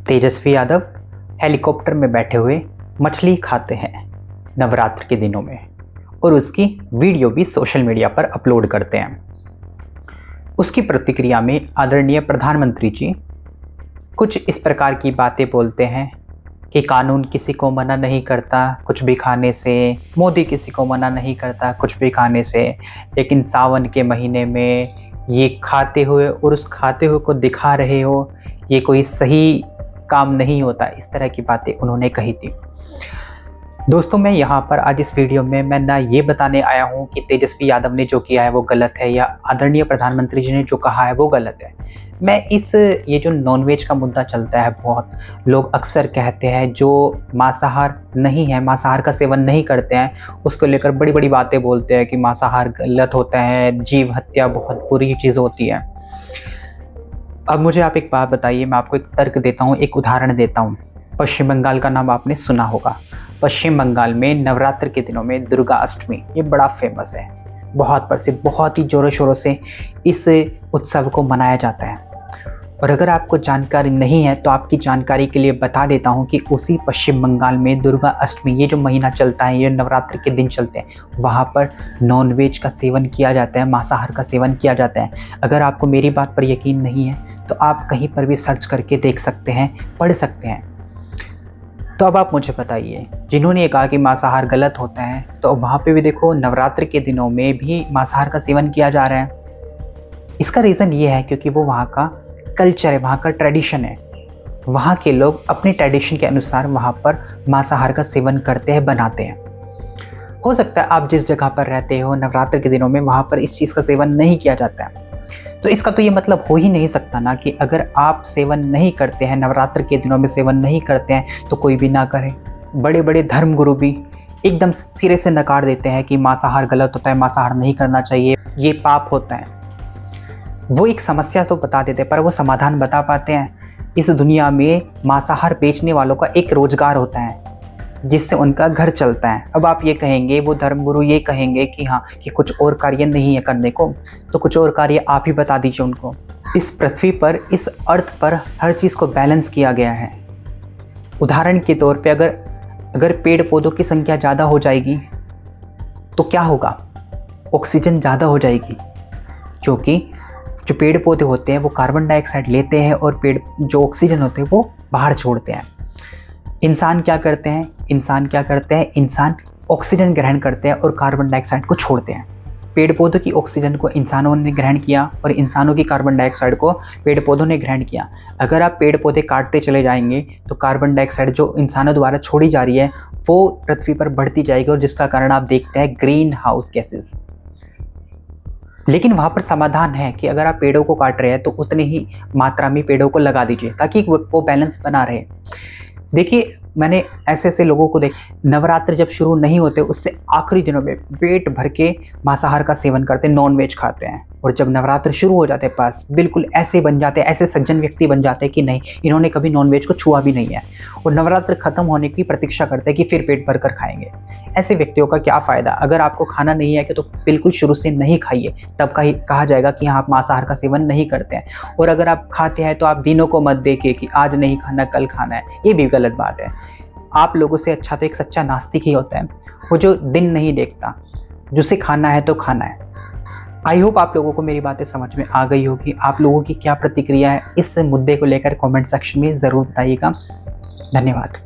Tejashwi Yadav helicopter में बैठे हुए मछली खाते हैं नवरात्र के दिनों में और उसकी वीडियो भी सोशल मीडिया पर अपलोड करते हैं। उसकी प्रतिक्रिया में आदरणीय प्रधानमंत्री जी कुछ इस प्रकार की बातें बोलते हैं कि कानून किसी को मना नहीं करता कुछ भी खाने से, मोदी किसी को मना नहीं करता कुछ भी खाने से, लेकिन सावन के महीने में ये खाते हुए और उस खाते हुए को दिखा रहे हो, ये कोई सही काम नहीं होता। इस तरह की बातें उन्होंने कही थी। दोस्तों, मैं यहाँ पर आज इस वीडियो में मैं ना ये बताने आया हूँ कि तेजस्वी यादव ने जो किया है वो गलत है या आदरणीय प्रधानमंत्री जी ने जो कहा है वो गलत है। मैं ये जो नॉनवेज का मुद्दा चलता है, बहुत लोग अक्सर कहते हैं जो मांसाहार नहीं है, मांसाहार का सेवन नहीं करते हैं, उसको लेकर बड़ी बड़ी बातें बोलते हैं कि मांसाहार गलत होता है, जीव हत्या बहुत बुरी चीज़ होती है। अब मुझे आप एक बात बताइए, मैं आपको एक तर्क देता हूँ, एक उदाहरण देता हूँ। पश्चिम बंगाल का नाम आपने सुना होगा। पश्चिम बंगाल में नवरात्र के दिनों में दुर्गा अष्टमी ये बड़ा फेमस है, बहुत प्रसिद्ध, बहुत ही ज़ोरों शोरों से इस उत्सव को मनाया जाता है। और अगर आपको जानकारी नहीं है तो आपकी जानकारी के लिए बता देता हूँ कि उसी पश्चिम बंगाल में दुर्गा अष्टमी ये जो महीना चलता है, ये नवरात्र के दिन चलते हैं, वहाँ पर नॉनवेज का सेवन किया जाता है, मांसाहार का सेवन किया जाता है। अगर आपको मेरी बात पर यकीन नहीं है तो आप कहीं पर भी सर्च करके देख सकते हैं, पढ़ सकते हैं। तो अब आप मुझे बताइए, जिन्होंने ये कहा कि मांसाहार गलत होता है, तो वहाँ पे भी देखो नवरात्र के दिनों में भी मांसाहार का सेवन किया जा रहा है। इसका रीज़न ये है क्योंकि वो वहाँ का कल्चर है, वहाँ का ट्रेडिशन है। वहाँ के लोग अपने ट्रेडिशन के अनुसार वहाँ पर मांसाहार का सेवन करते हैं, बनाते हैं। हो सकता है आप जिस जगह पर रहते हो नवरात्र के दिनों में वहाँ पर इस चीज़ का सेवन नहीं किया जाता है, तो इसका तो ये मतलब हो ही नहीं सकता ना कि अगर आप सेवन नहीं करते हैं, नवरात्र के दिनों में सेवन नहीं करते हैं, तो कोई भी ना करे। बड़े बड़े धर्मगुरु भी एकदम सिरे से नकार देते हैं कि मांसाहार गलत होता है, मांसाहार नहीं करना चाहिए, ये पाप होता है। वो एक समस्या तो बता देते हैं पर वो समाधान बता पाते हैं। इस दुनिया में मांसाहार बेचने वालों का एक रोजगार होता है जिससे उनका घर चलता है। अब आप ये कहेंगे, वो धर्मगुरु ये कहेंगे कि हाँ कि कुछ और कार्य नहीं है करने को, तो कुछ और कार्य आप ही बता दीजिए उनको। इस पृथ्वी पर, इस अर्थ पर हर चीज़ को बैलेंस किया गया है। उदाहरण के तौर पे अगर पेड़ पौधों की संख्या ज़्यादा हो जाएगी तो क्या होगा? ऑक्सीजन ज़्यादा हो जाएगी, क्योंकि जो पेड़ पौधे होते हैं वो कार्बन डाइऑक्साइड लेते हैं और जो ऑक्सीजन होते हैं वो बाहर छोड़ते हैं। इंसान क्या करते हैं? इंसान ऑक्सीजन ग्रहण करते हैं और कार्बन डाइऑक्साइड को छोड़ते हैं। पेड़ पौधों की ऑक्सीजन को इंसानों ने ग्रहण किया और इंसानों की कार्बन डाइऑक्साइड को पेड़ पौधों ने ग्रहण किया। अगर आप पेड़ पौधे काटते चले जाएंगे तो कार्बन डाइऑक्साइड जो इंसानों द्वारा छोड़ी जा रही है वो पृथ्वी पर बढ़ती जाएगी और जिसका कारण आप देखते हैं ग्रीन हाउस गैसेस। लेकिन वहाँ पर समाधान है कि अगर आप पेड़ों को काट रहे हैं तो उतनी ही मात्रा में पेड़ों को लगा दीजिए ताकि वो बैलेंस बना रहे। देखिए, मैंने ऐसे लोगों को नवरात्र जब शुरू नहीं होते उससे आखिरी दिनों में पेट भर के मांसाहार का सेवन करते, नॉनवेज खाते हैं, और जब नवरात्र शुरू हो जाते पास बिल्कुल ऐसे बन जाते, ऐसे सज्जन व्यक्ति बन जाते कि नहीं, इन्होंने कभी नॉनवेज को छुआ भी नहीं है, और नवरात्र खत्म होने की प्रतीक्षा करते हैं कि फिर पेट भर कर खाएंगे। ऐसे व्यक्तियों का क्या फ़ायदा? अगर आपको खाना नहीं है कि तो बिल्कुल शुरू से नहीं खाइए, तब कहा जाएगा कि हाँ आप मांसाहार का सेवन नहीं करते हैं। और अगर आप खाते हैं तो आप दिनों को मत देखिए कि आज नहीं खाना कल खाना है, ये भी गलत बात है। आप लोगों से अच्छा तो एक सच्चा नास्तिक ही होता है, वो जो दिन नहीं देखता, जिसे खाना है तो खाना है। आई होप आप लोगों को मेरी बातें समझ में आ गई होगी। आप लोगों की क्या प्रतिक्रिया है इस मुद्दे को लेकर कमेंट सेक्शन में ज़रूर बताइएगा। धन्यवाद।